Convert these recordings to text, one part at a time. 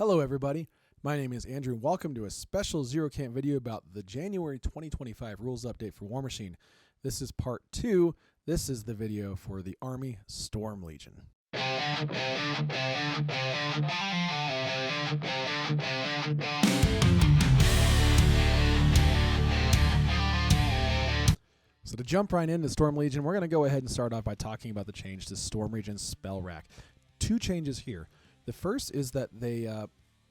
Hello everybody, my name is Andrew and welcome to a special Zero Camp video about the January 2025 rules update for Warmachine. This is part 2. This is the video for the Army Storm Legion. So to jump right into Storm Legion, we're going to go ahead and start off by talking about the change to Storm Legion's spell rack. Two changes here. The first is that they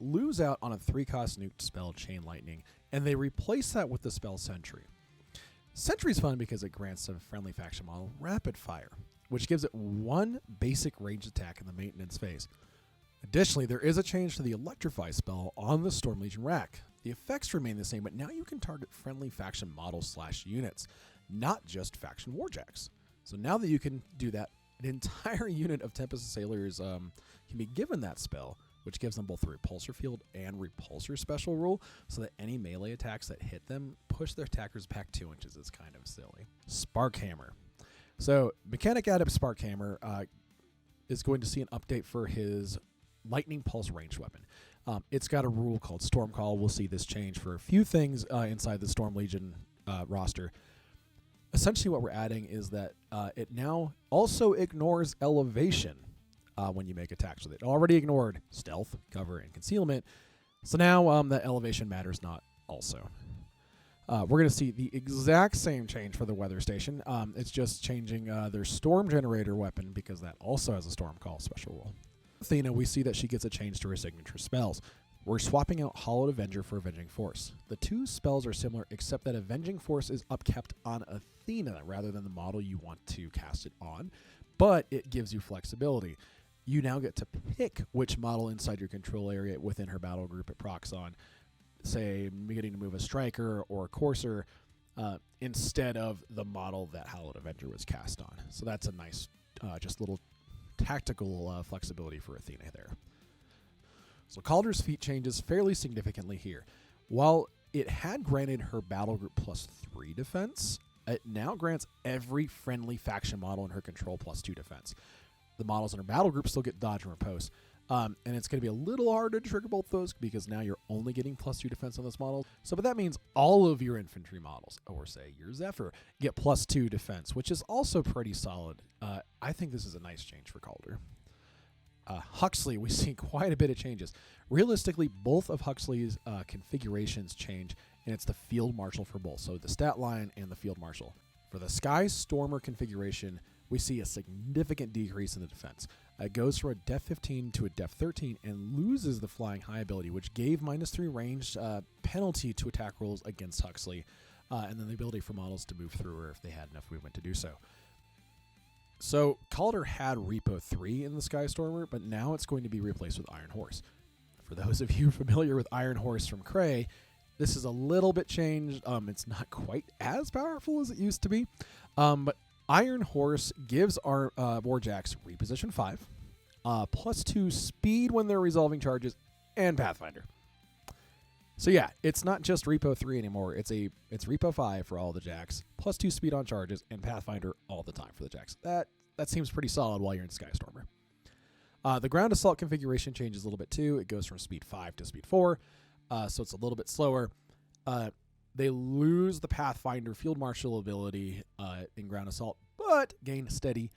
lose out on a 3-cost nuked spell, Chain Lightning, and they replace that with the spell Sentry. Sentry's fun because it grants a friendly faction model Rapid Fire, which gives it one basic ranged attack in the maintenance phase. Additionally, there is a change to the Electrify spell on the Storm Legion rack. The effects remain the same, but now you can target friendly faction models / units, not just faction warjacks. So now that you can do that, an entire unit of Tempest Sailors can be given that spell, which gives them both the Repulsor Field and Repulsor Special rule, so that any melee attacks that hit them push their attackers back 2 inches. It's kind of silly. Spark Hammer. So Mechanic Adept Spark Hammer is going to see an update for his Lightning Pulse ranged weapon. It's got a rule called Storm Call. We'll see this change for a few things inside the Storm Legion roster. Essentially what we're adding is that it now also ignores elevation when you make attacks with it. It already ignored stealth, cover, and concealment. So now that elevation matters not also. We're going to see the exact same change for the Weather Station. It's just changing their Storm Generator weapon because that also has a Storm Call special rule. Athena, we see that she gets a change to her signature spells. We're swapping out Hallowed Avenger for Avenging Force. The two spells are similar except that Avenging Force is upkept on Athena rather than the model you want to cast it on, but it gives you flexibility. You now get to pick which model inside your control area within her battle group it procs on, say getting to move a Striker or a Courser instead of the model that Hallowed Avenger was cast on. So that's a nice just little tactical flexibility for Athena there. So Calder's feat changes fairly significantly here. While it had granted her battle group +3 defense, it now grants every friendly faction model in her control +2 defense. The models in her battle group still get dodge and riposte, and it's going to be a little harder to trigger both those because now you're only getting +2 defense on this model. So, but that means all of your infantry models, or say your Zephyr, get +2 defense, which is also pretty solid. I think this is a nice change for Calder. Huxley, we see quite a bit of changes. Realistically, both of Huxley's configurations change, and it's the Field Marshal for both, so the stat line and the Field Marshal. For the Sky Stormer configuration, we see a significant decrease in the defense. It goes from a Def 15 to a Def 13 and loses the Flying High ability, which gave -3 ranged penalty to attack rolls against Huxley, and then the ability for models to move through her if they had enough movement to do so. So Calder had Repo 3 in the Sky Stormer, but now it's going to be replaced with Iron Horse. For those of you familiar with Iron Horse from Cray, this is a little bit changed. It's not quite as powerful as it used to be, but Iron Horse gives our Warjacks Reposition 5, +2 speed when they're resolving charges, and Pathfinder. So yeah, it's not just Repo 3 anymore. It's Repo 5 for all the Jacks, +2 speed on charges, and Pathfinder all the time for the Jacks. That seems pretty solid while you're in Skystormer. The Ground Assault configuration changes a little bit too. It goes from speed 5 to speed 4, so it's a little bit slower. They lose the Pathfinder Field Marshal ability in Ground Assault, but gain Steady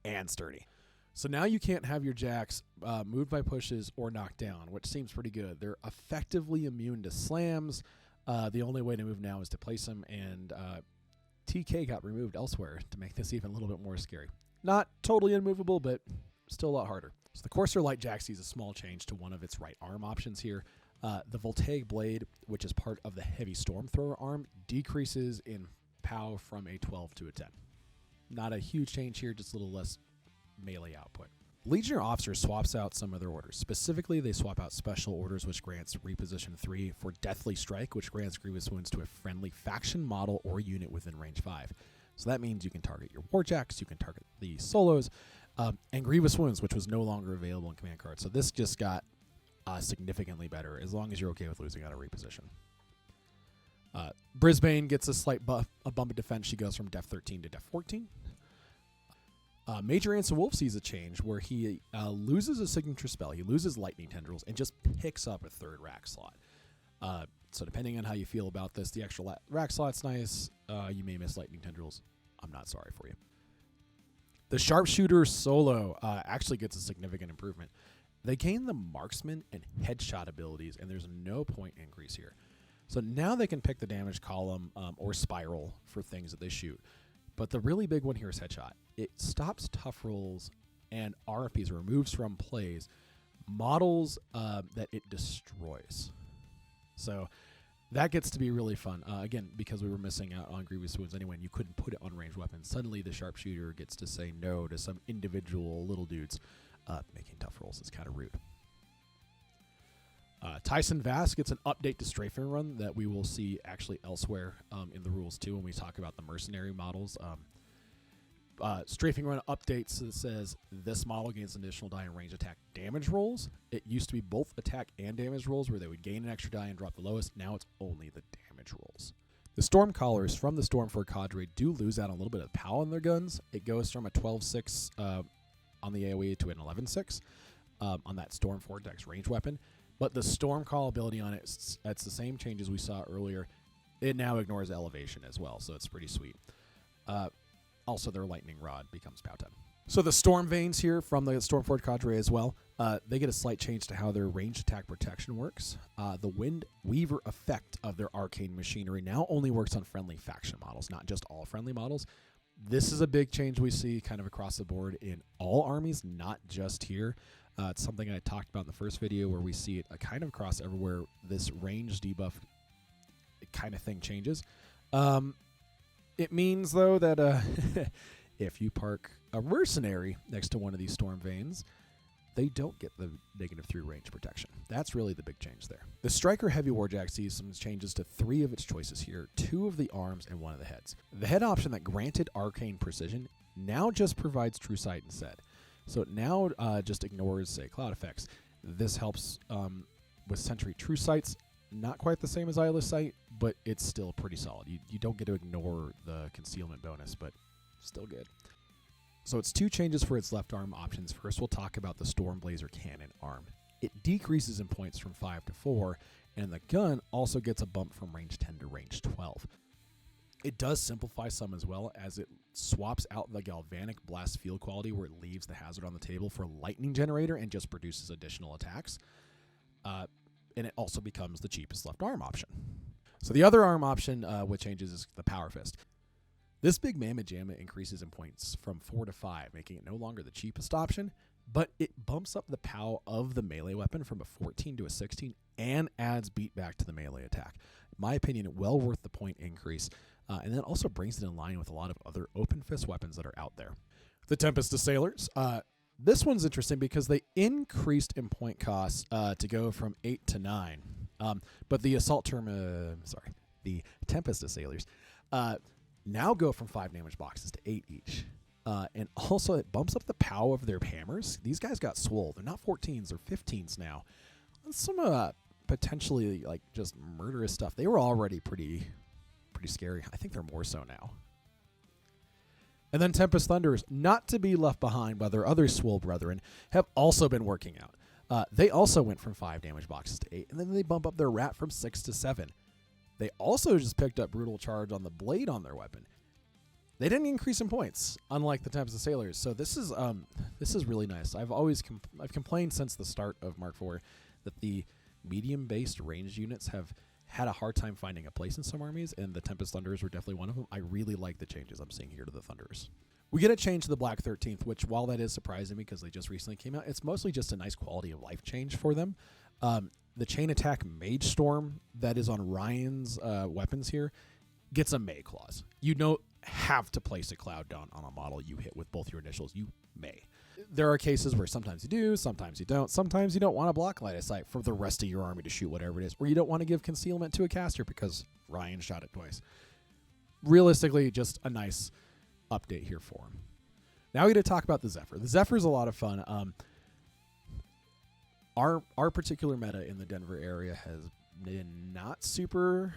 and Sturdy. So now you can't have your Jacks moved by pushes or knocked down, which seems pretty good. They're effectively immune to slams. The only way to move now is to place them, and TK got removed elsewhere to make this even a little bit more scary. Not totally unmovable, but still a lot harder. So the Corsair Light Jack sees a small change to one of its right arm options here. The Voltaic Blade, which is part of the Heavy Storm Thrower arm, decreases in POW from a 12 to a 10. Not a huge change here, just a little less melee output. Legionnaire Officer swaps out some of their orders. Specifically, they swap out Special Orders, which grants Reposition 3, for Deathly Strike, which grants Grievous Wounds to a friendly faction model or unit within range 5. So that means you can target your Warjacks, you can target the solos, and Grievous Wounds, which was no longer available in command cards. So this just got significantly better, as long as you're okay with losing out a reposition. Brisbane gets a slight buff, a bump of defense. She goes from Def 13 to Def 14. Major Anson Wolf sees a change where he loses a signature spell. He loses Lightning Tendrils and just picks up a third rack slot. So depending on how you feel about this, the extra rack slot's nice. You may miss Lightning Tendrils. I'm not sorry for you. The Sharpshooter solo actually gets a significant improvement. They gain the marksman and headshot abilities, and there's no point increase here. So now they can pick the damage column or spiral for things that they shoot. But the really big one here is headshot. It stops tough rolls and RFPs, removes from plays models that it destroys. So that gets to be really fun. Again, because we were missing out on Grievous Wounds anyway, and you couldn't put it on ranged weapons. Suddenly the Sharpshooter gets to say no to some individual little dudes. Making tough rolls is kind of rude. Tyson Vass gets an update to Strafing Run that we will see actually elsewhere in the rules too when we talk about the mercenary models. Strafing Run updates that says this model gains an additional die in range attack damage rolls. It used to be both attack and damage rolls where they would gain an extra die and drop the lowest. Now it's only the damage rolls. The Storm Callers from the Stormford Cadre do lose out on a little bit of power on their guns. It goes from a 12.6 on the AoE to an 11.6 on that Storm Vortex range weapon. But the Storm Call ability on it, that's the same changes we saw earlier. It now ignores elevation as well, so it's pretty sweet. Also, their Lightning Rod becomes POW 10. So the Storm Veins here from the Stormford Cadre as well, they get a slight change to how their ranged attack protection works. The Wind Weaver effect of their arcane machinery now only works on friendly faction models, not just all friendly models. This is a big change we see kind of across the board in all armies, not just here. It's something I talked about in the first video where we see it kind of across everywhere. This range debuff kind of thing changes. It means, though, that if you park a mercenary next to one of these Storm Veins, they don't get the -3 range protection. That's really the big change there. The Striker Heavy Warjack sees some changes to 3 of its choices here, 2 of the arms and 1 of the heads. The head option that granted arcane precision now just provides True Sight instead. So it now just ignores, say, cloud effects. This helps with Sentry True Sights. Not quite the same as Eyeless Sight, but it's still pretty solid. You don't get to ignore the concealment bonus, but still good. So it's 2 changes for its left arm options. First, we'll talk about the Stormblazer Cannon arm. It decreases in points from 5 to 4, and the gun also gets a bump from range 10 to range 12. It does simplify some as well, as it swaps out the Galvanic Blast field quality where it leaves the hazard on the table for Lightning Generator and just produces additional attacks. And it also becomes the cheapest left arm option. So the other arm option which changes is the Power Fist. This big Mammoth Jamma increases in points from 4 to 5, making it no longer the cheapest option, but it bumps up the POW of the melee weapon from a 14 to a 16 and adds beat back to the melee attack. In my opinion, well worth the point increase. And then also brings it in line with a lot of other open fist weapons that are out there. The Tempest Assailers. This one's interesting because they increased in point costs to go from 8 to 9. But the the Tempest Assailers now go from 5 damage boxes to 8 each. And also it bumps up the POW of their hammers. These guys got swole. They're not 14s, they're 15s now. Some potentially like just murderous stuff. They were already pretty scary. I think they're more so now. And then Tempest Thunders, not to be left behind by their other swole brethren, have also been working out. They also went from 5 damage boxes to 8, and then they bump up their rat from 6 to 7. They also just picked up Brutal Charge on the blade on their weapon. They didn't increase in points, unlike the Tempest Assailers. So this is really nice. I've complained since the start of Mark IV that the medium-based ranged units have had a hard time finding a place in some armies, and the Tempest Thunderers were definitely one of them. I really like the changes I'm seeing here to the Thunderers. We get a change to the Black 13th, which, while that is surprising me because they just recently came out, it's mostly just a nice quality of life change for them. The Chain Attack Mage Storm that is on Ryan's weapons here gets a May clause. You don't have to place a Cloud Dawn on a model you hit with both your initials. You may. There are cases where sometimes you do, sometimes you don't. Sometimes you don't want to block line of sight for the rest of your army to shoot whatever it is, or you don't want to give concealment to a caster because Ryan shot it twice. Realistically, just a nice update here for him. Now we get to talk about the Zephyr. The Zephyr is a lot of fun. Our particular meta in the Denver area has been not super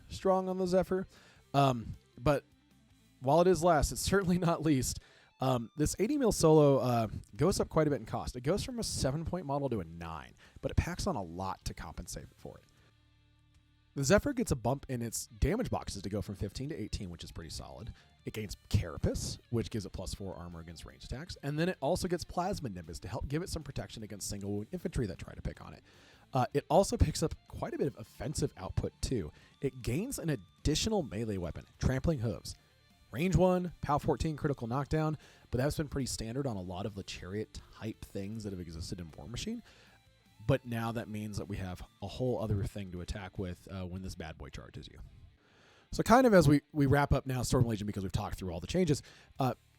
strong on the Zephyr, but while it is last, it's certainly not least. This 80 mil solo goes up quite a bit in cost. It goes from a 7-point model to a 9, but it packs on a lot to compensate for it. The Zephyr gets a bump in its damage boxes to go from 15 to 18, which is pretty solid. It gains Carapace, which gives it +4 armor against ranged attacks. And then it also gets Plasma Nimbus to help give it some protection against single wound infantry that try to pick on it. It also picks up quite a bit of offensive output, too. It gains an additional melee weapon, Trampling Hooves. Range 1, POW 14 critical knockdown, but that's been pretty standard on a lot of the chariot-type things that have existed in War Machine. But now that means that we have a whole other thing to attack with when this bad boy charges you. So kind of as we wrap up now Storm Legion, because we've talked through all the changes,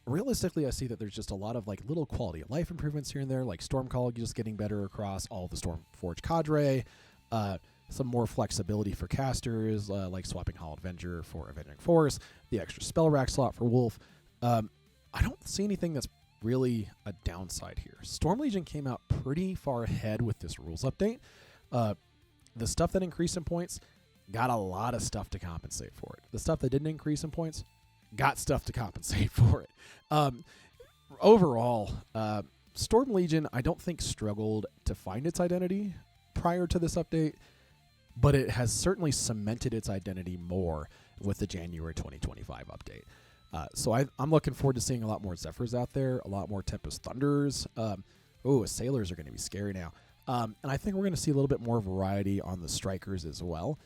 realistically I see that there's just a lot of like little quality of life improvements here and there, like Stormcall just getting better across all the Stormforged cadre, some more flexibility for casters, like swapping Hall Avenger for Avenging Force, the extra spell rack slot for Wolf. I don't see anything that's really a downside here. Storm Legion came out pretty far ahead with this rules update. The stuff that increased in points got a lot of stuff to compensate for it. The stuff that didn't increase in points got stuff to compensate for it. Overall, Storm Legion I don't think struggled to find its identity prior to this update, but it has certainly cemented its identity more with the January 2025 update. So I'm looking forward to seeing a lot more Zephyrs out there, a lot more Tempest Thunders. Sailors are going to be scary now. And I think we're going to see a little bit more variety on the Strikers as well,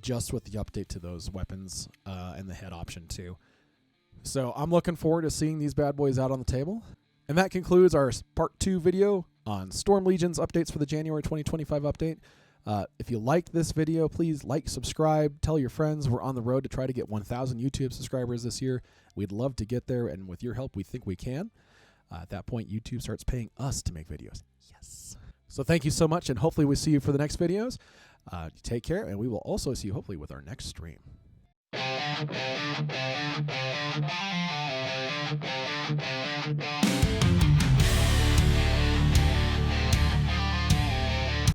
just with the update to those weapons and the head option too. So I'm looking forward to seeing these bad boys out on the table. And that concludes our part 2 video on Storm Legion's updates for the January 2025 update. If you liked this video, please like, subscribe, tell your friends. We're on the road to try to get 1,000 YouTube subscribers this year. We'd love to get there, and with your help, we think we can. At that point, YouTube starts paying us to make videos. Yes. So thank you so much, and hopefully we'll see you for the next videos. Take care, and we will also see you hopefully with our next stream.